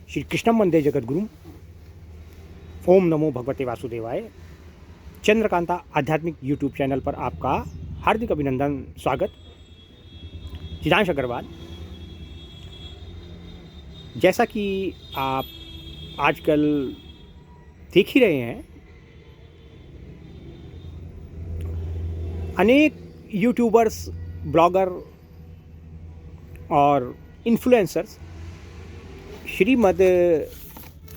श्री कृष्णम वंदे जगद्गुरुम। ओम नमो भगवते वासुदेवाय। चंद्रकांता आध्यात्मिक यूट्यूब चैनल पर आपका हार्दिक अभिनंदन, स्वागत। चिदांश अग्रवाल। जैसा कि आप आजकल देख ही रहे हैं, अनेक यूट्यूबर्स, ब्लॉगर और इन्फ्लुएंसर्स श्रीमद्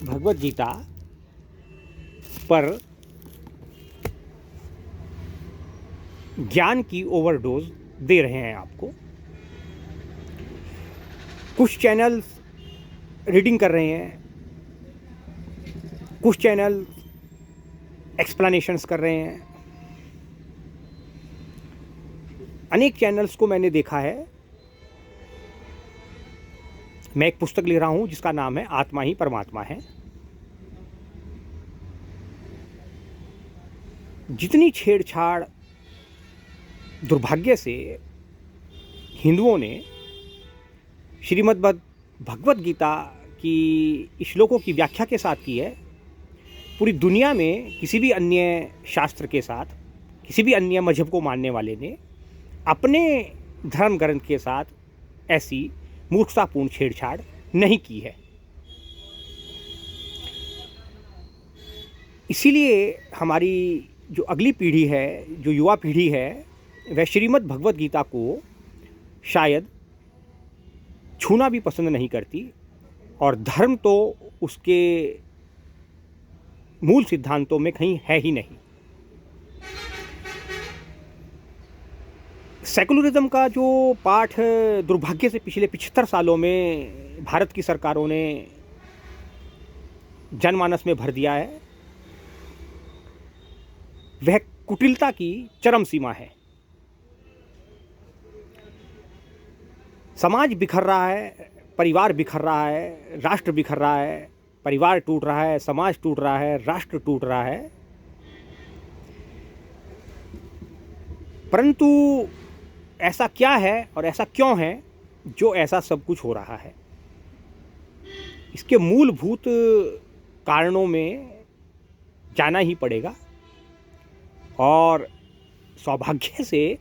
भगवत गीता पर ज्ञान की ओवरडोज दे रहे हैं आपको। कुछ चैनल रीडिंग कर रहे हैं, कुछ चैनल एक्सप्लेनेशंस कर रहे हैं। अनेक चैनल्स को मैंने देखा है। मैं एक पुस्तक लिख रहा हूं जिसका नाम है आत्मा ही परमात्मा है। जितनी छेड़छाड़ दुर्भाग्य से हिंदुओं ने श्रीमद् भगवत गीता की श्लोकों की व्याख्या के साथ की है, पूरी दुनिया में किसी भी अन्य शास्त्र के साथ, किसी भी अन्य मजहब को मानने वाले ने अपने धर्म ग्रंथ के साथ ऐसी मूर्खतापूर्ण छेड़छाड़ नहीं की है। इसीलिए हमारी जो अगली पीढ़ी है, जो युवा पीढ़ी है, वह श्रीमद् भगवत गीता को शायद छूना भी पसंद नहीं करती, और धर्म तो उसके मूल सिद्धांतों में कहीं है ही नहीं। सेकुलरिज्म का जो पाठ दुर्भाग्य से पिछले 75 सालों में भारत की सरकारों ने जनमानस में भर दिया है, वह कुटिलता की चरम सीमा है। समाज बिखर रहा है, परिवार बिखर रहा है, राष्ट्र बिखर रहा है, परिवार टूट रहा है, समाज टूट रहा है, राष्ट्र टूट रहा है। परंतु ऐसा क्या है और ऐसा क्यों है जो ऐसा सब कुछ हो रहा है? इसके मूलभूत कारणों में जाना ही पड़ेगा, और सौभाग्य से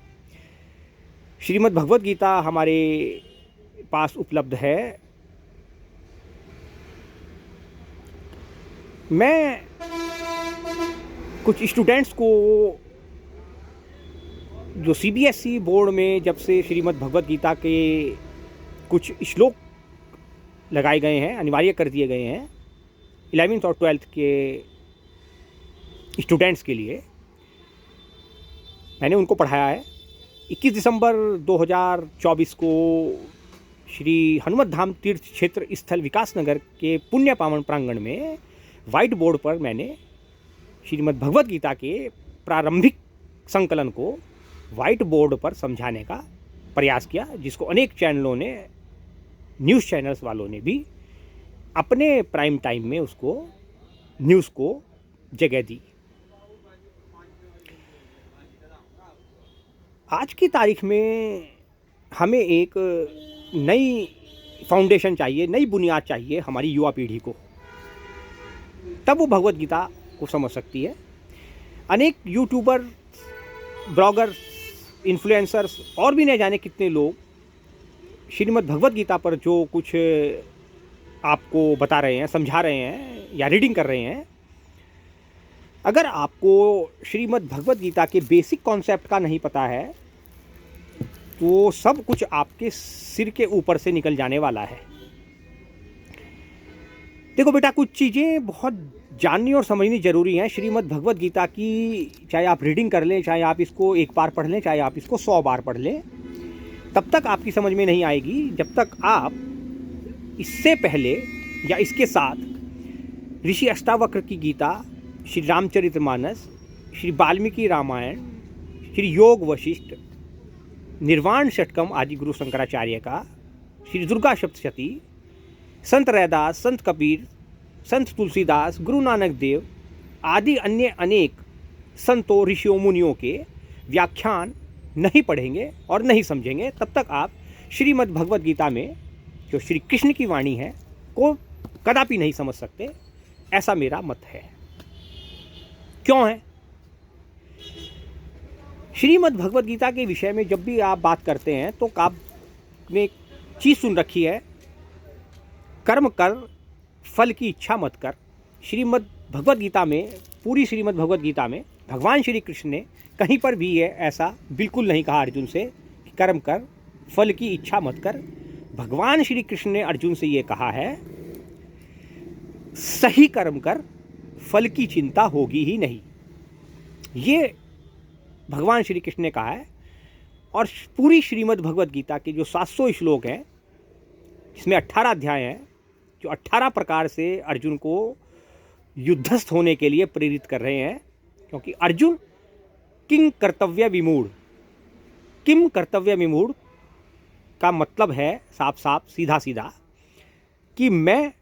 श्रीमद् भगवत गीता हमारे पास उपलब्ध है। मैं कुछ स्टूडेंट्स को, जो सीबीएसई बोर्ड में जब से श्रीमद् भगवत गीता के कुछ श्लोक लगाए गए हैं, अनिवार्य कर दिए गए हैं 11th और 12th के स्टूडेंट्स के लिए, मैंने उनको पढ़ाया है। 21 दिसंबर 2024 को श्री हनुमत धाम तीर्थ क्षेत्र स्थल विकास नगर के पुण्य पावन प्रांगण में वाइट बोर्ड पर मैंने श्रीमद् भगवत गीता के प्रारंभिक संकलन को वाइट बोर्ड पर समझाने का प्रयास किया, जिसको अनेक चैनलों ने, न्यूज़ चैनल्स वालों ने भी अपने प्राइम टाइम में उसको, न्यूज़ को जगह दी। आज की तारीख में हमें एक नई फाउंडेशन चाहिए, नई बुनियाद चाहिए हमारी युवा पीढ़ी को, तब वो भगवत गीता को समझ सकती है। अनेक यूट्यूबर, ब्लॉगर, इन्फ्लुएंसर्स और भी न जाने कितने लोग श्रीमद् भगवत गीता पर जो कुछ आपको बता रहे हैं, समझा रहे हैं या रीडिंग कर रहे हैं, अगर आपको श्रीमद् भगवत गीता के बेसिक कॉन्सेप्ट का नहीं पता है तो सब कुछ आपके सिर के ऊपर से निकल जाने वाला है। देखो बेटा, कुछ चीज़ें बहुत जाननी और समझनी ज़रूरी हैं श्रीमद् भगवत गीता की। चाहे आप रीडिंग कर लें, चाहे आप इसको एक बार पढ़ लें, चाहे आप इसको 100 बार पढ़ लें, तब तक आपकी समझ में नहीं आएगी जब तक आप इससे पहले या इसके साथ ऋषि अष्टावक्र की गीता, श्री रामचरितमानस, श्री वाल्मीकि रामायण, श्री योग वशिष्ठ, निर्वाण षटकम आदि गुरु शंकराचार्य का, श्री दुर्गा सप्तशती, संत रैदास, संत कबीर, संत तुलसीदास, गुरु नानक देव आदि अन्य अनेक संतों, ऋषियों, मुनियों के व्याख्यान नहीं पढ़ेंगे और नहीं समझेंगे, तब तक आप श्रीमद् भगवत गीता में जो श्री कृष्ण की वाणी है को कदापि नहीं समझ सकते, ऐसा मेरा मत है। क्यों है? श्रीमद् भगवद गीता के विषय में जब भी आप बात करते हैं तो आपने एक चीज़ सुन रखी है, कर्म कर फल की इच्छा मत कर। श्रीमद् भगवद गीता में, पूरी श्रीमद् भगवद गीता में भगवान श्री कृष्ण ने कहीं पर भी ये ऐसा बिल्कुल नहीं कहा अर्जुन से कि कर्म कर फल की इच्छा मत कर। भगवान श्री कृष्ण ने अर्जुन से ये कहा है, सही कर्म कर, फल की चिंता होगी ही नहीं। ये भगवान श्री कृष्ण ने कहा है। और पूरी श्रीमद् भगवद गीता के जो 700 श्लोक हैं, जिसमें 18 अध्याय हैं, जो 18 प्रकार से अर्जुन को युद्धस्थ होने के लिए प्रेरित कर रहे हैं। क्योंकि अर्जुन किम कर्तव्य विमूढ़, किम कर्तव्य विमूढ़ का मतलब है साफ साफ सीधा सीधा कि मैं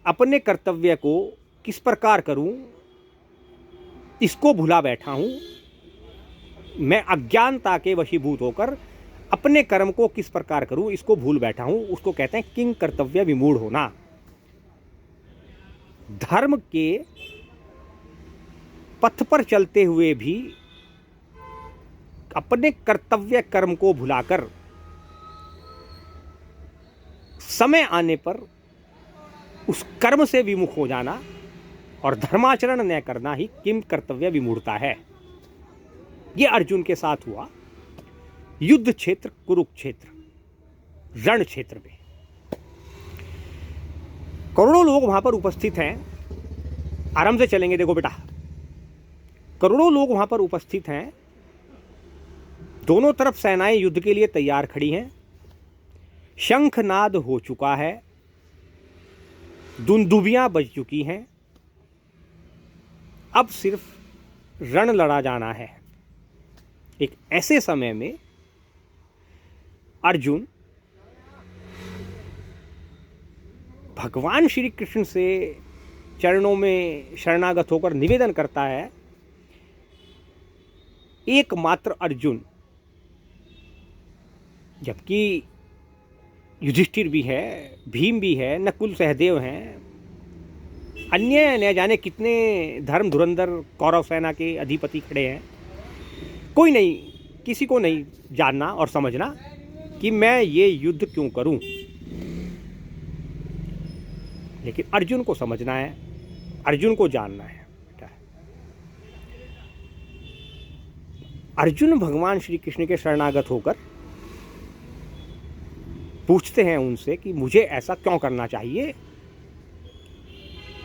अपने कर्तव्य को किस प्रकार करूं, इसको भुला बैठा हूं। मैं अज्ञानता के वशीभूत होकर अपने कर्म को किस प्रकार करूं, इसको भूल बैठा हूं। उसको कहते हैं किंग कर्तव्य विमूढ़ होना। धर्म के पथ पर चलते हुए भी अपने कर्तव्य कर्म को भुलाकर समय आने पर उस कर्म से विमुख हो जाना और धर्माचरण न करना ही किम कर्तव्य विमूढ़ता है। यह अर्जुन के साथ हुआ युद्ध क्षेत्र, कुरुक्षेत्र, रण क्षेत्र में। करोड़ों लोग वहां पर उपस्थित हैं। आराम से चलेंगे, देखो बेटा, करोड़ों लोग वहां पर उपस्थित हैं। दोनों तरफ सेनाएं युद्ध के लिए तैयार खड़ी हैं। शंखनाद हो चुका है, दुंदुभियां बज चुकी हैं। अब सिर्फ रण लड़ा जाना है। एक ऐसे समय में अर्जुन भगवान श्री कृष्ण से चरणों में शरणागत होकर निवेदन करता है। एकमात्र अर्जुन, जबकि युधिष्ठिर भी है, भीम भी है, नकुल सहदेव हैं, अन्य न जाने कितने धर्म धुरंधर कौरव सेना के अधिपति खड़े हैं। कोई नहीं, किसी को नहीं जानना और समझना कि मैं ये युद्ध क्यों करूं। लेकिन अर्जुन को समझना है, अर्जुन को जानना है। अर्जुन भगवान श्री कृष्ण के शरणागत होकर पूछते हैं उनसे कि मुझे ऐसा क्यों करना चाहिए।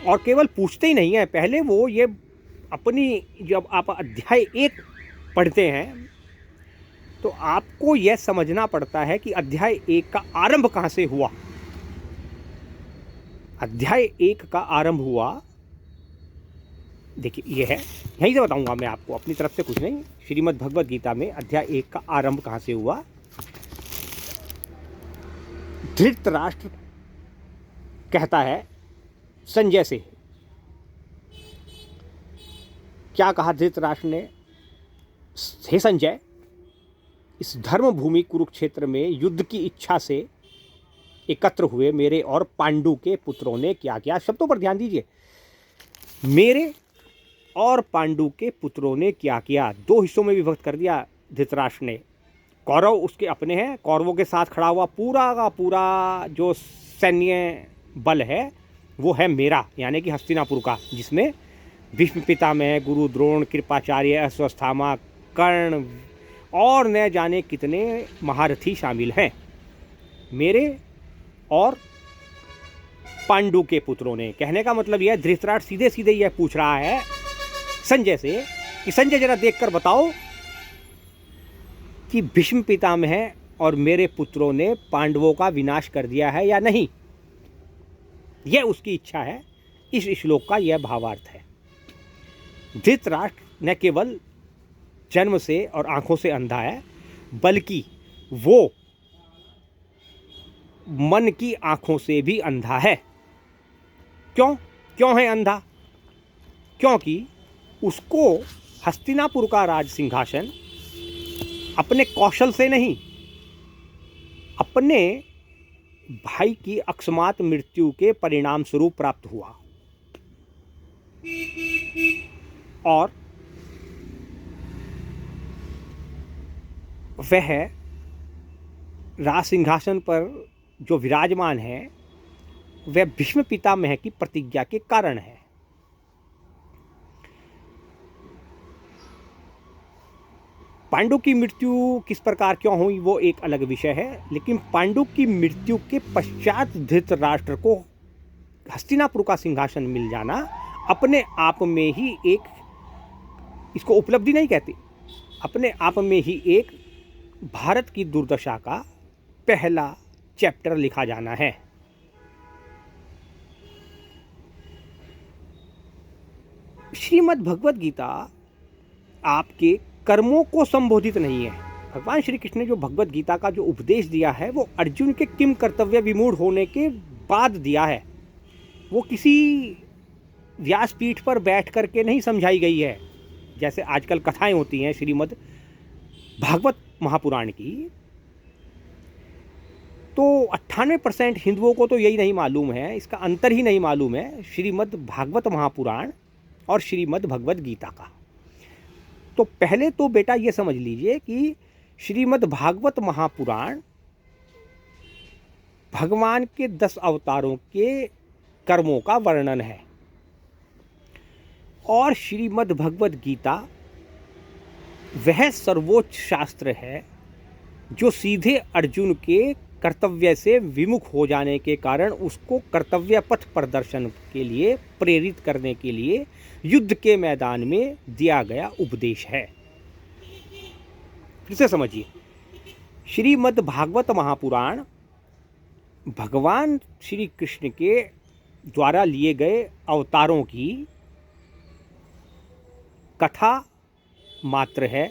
और केवल पूछते ही नहीं है, पहले वो ये अपनी, जब आप अध्याय 1 पढ़ते हैं तो आपको यह समझना पड़ता है कि अध्याय 1 का आरंभ कहाँ से हुआ। अध्याय 1 का आरंभ हुआ, देखिए ये है, यहीं से बताऊंगा मैं आपको, अपनी तरफ से कुछ नहीं। श्रीमद् भगवद गीता में अध्याय 1 का आरंभ कहाँ से हुआ। धृतराष्ट्र कहता है संजय से, क्या कहा धृतराष्ट्र ने, हे संजय, इस धर्म भूमि कुरुक्षेत्र में युद्ध की इच्छा से एकत्र हुए मेरे और पांडु के पुत्रों ने क्या किया। शब्दों पर ध्यान दीजिए, मेरे और पांडु के पुत्रों ने क्या किया। 2 हिस्सों में विभक्त कर दिया धृतराष्ट्र ने। कौरव उसके अपने हैं, कौरवों के साथ खड़ा हुआ पूरा का पूरा जो सैन्य बल है वो है मेरा, यानी कि हस्तिनापुर का, जिसमें भीष्म पितामह, गुरु द्रोण, कृपाचार्य, अश्वत्थामा, कर्ण और न जाने कितने महारथी शामिल हैं। मेरे और पांडु के पुत्रों ने, कहने का मतलब यह, धृतराष्ट्र सीधे सीधे यह पूछ रहा है संजय से कि संजय जरा देखकर बताओ कि भीष्म पितामह और मेरे पुत्रों ने पांडवों का विनाश कर दिया है या नहीं। यह उसकी इच्छा है। इस श्लोक का यह भावार्थ है। धृतराष्ट्र न केवल जन्म से और आंखों से अंधा है, बल्कि वो मन की आंखों से भी अंधा है। क्यों है अंधा? क्योंकि उसको हस्तिनापुर का राज सिंहासन अपने कौशल से नहीं, अपने भाई की अकस्मात मृत्यु के परिणाम स्वरूप प्राप्त हुआ और वह राज सिंहासन पर जो विराजमान है वह भीष्म पितामह की प्रतिज्ञा के कारण है। पांडु की मृत्यु किस प्रकार क्यों हुई वो एक अलग विषय है, लेकिन पांडु की मृत्यु के पश्चात धृतराष्ट्र को हस्तिनापुर का सिंहासन मिल जाना अपने आप में ही एक, इसको उपलब्धि नहीं कहते, अपने आप में ही एक भारत की दुर्दशा का पहला चैप्टर लिखा जाना है। श्रीमद् भगवद गीता आपके कर्मों को संबोधित नहीं है। भगवान श्री कृष्ण ने जो भगवद गीता का जो उपदेश दिया है वो अर्जुन के किम कर्तव्य विमूढ़ होने के बाद दिया है। वो किसी व्यासपीठ पर बैठ करके नहीं समझाई गई है जैसे आजकल कथाएं होती हैं श्रीमद् भागवत महापुराण की। तो 98% हिंदुओं को तो यही नहीं मालूम है, इसका अंतर ही नहीं मालूम है श्रीमद् भागवत महापुराण और श्रीमद् भगवद गीता का। तो पहले तो बेटा ये समझ लीजिए कि श्रीमद् भागवत महापुराण भगवान के 10 अवतारों के कर्मों का वर्णन है और श्रीमद् भगवद गीता वह सर्वोच्च शास्त्र है जो सीधे अर्जुन के कर्तव्य से विमुख हो जाने के कारण उसको कर्तव्य पथ प्रदर्शन के लिए प्रेरित करने के लिए युद्ध के मैदान में दिया गया उपदेश है। फिर से समझिए, श्रीमद् भागवत महापुराण भगवान श्री कृष्ण के द्वारा लिए गए अवतारों की कथा मात्र है।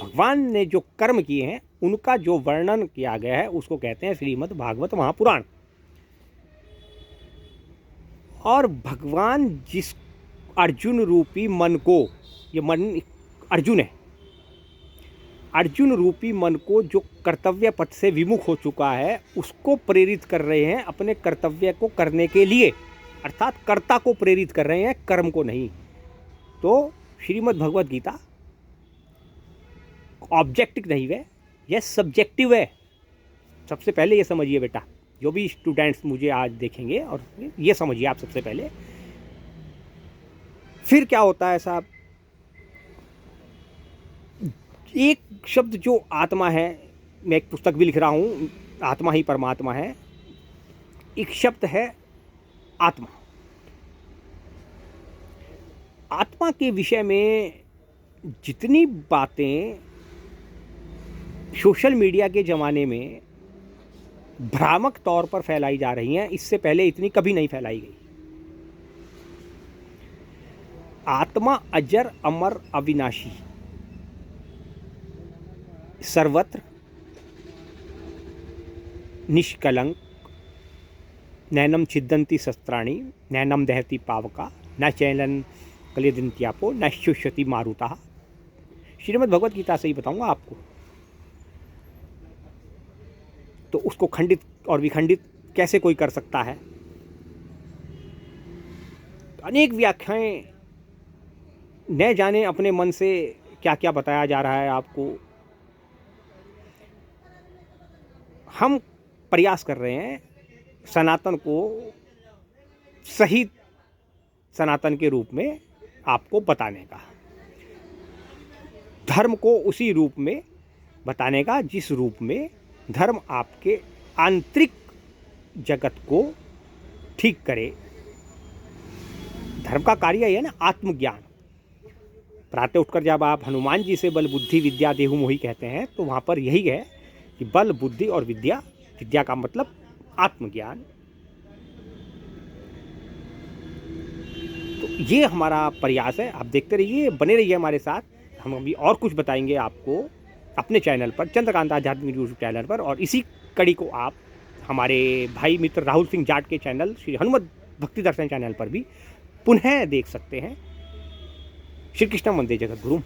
भगवान ने जो कर्म किए हैं उनका जो वर्णन किया गया है उसको कहते हैं श्रीमद् भागवत महापुराण। और भगवान जिस अर्जुन रूपी मन को, ये मन अर्जुन है, अर्जुन रूपी मन को जो कर्तव्य पथ से विमुख हो चुका है उसको प्रेरित कर रहे हैं अपने कर्तव्य को करने के लिए, अर्थात कर्ता को प्रेरित कर रहे हैं, कर्म को नहीं। तो श्रीमद् भगवद गीता ऑब्जेक्टिव नहीं है, यह सब्जेक्टिव है। सबसे पहले ये समझिए बेटा, जो भी स्टूडेंट्स मुझे आज देखेंगे, और ये समझिए आप सबसे पहले। फिर क्या होता है साहब, एक शब्द जो आत्मा है, मैं एक पुस्तक भी लिख रहा हूँ, आत्मा ही परमात्मा है, एक शब्द है आत्मा। आत्मा के विषय में जितनी बातें सोशल मीडिया के ज़माने में भ्रामक तौर पर फैलाई जा रही हैं, इससे पहले इतनी कभी नहीं फैलाई गई। आत्मा अजर अमर अविनाशी, सर्वत्र निष्कलंक, नैनम छिदंती शस्त्राणी, नैनम दहती पावका, न चैलन कलिदंत्यापो, न शुष्यति मारुता। श्रीमद् भगवद गीता से ही बताऊंगा आपको। तो उसको खंडित और विखंडित कैसे कोई कर सकता है? अनेक व्याख्याएं, न जाने अपने मन से क्या क्या बताया जा रहा है आपको। हम प्रयास कर रहे हैं सनातन को सही सनातन के रूप में आपको बताने का, धर्म को उसी रूप में बताने का जिस रूप में धर्म आपके आंतरिक जगत को ठीक करे। धर्म का कार्य यह है ना, आत्मज्ञान। प्रातः उठकर जब आप हनुमान जी से बल बुद्धि विद्या देहु मोहि कहते हैं तो वहाँ पर यही है कि बल बुद्धि और विद्या, विद्या का मतलब आत्मज्ञान। तो ये हमारा प्रयास है, आप देखते रहिए, बने रहिए हमारे साथ। हम अभी और कुछ बताएंगे आपको अपने चैनल पर, चंद्रकांत आध्यात्मिक यूट्यूब चैनल पर, और इसी कड़ी को आप हमारे भाई मित्र राहुल सिंह जाट के चैनल श्री हनुमत भक्ति दर्शन चैनल पर भी पुनः देख सकते हैं। श्री कृष्ण वंदे जगद्गुरु।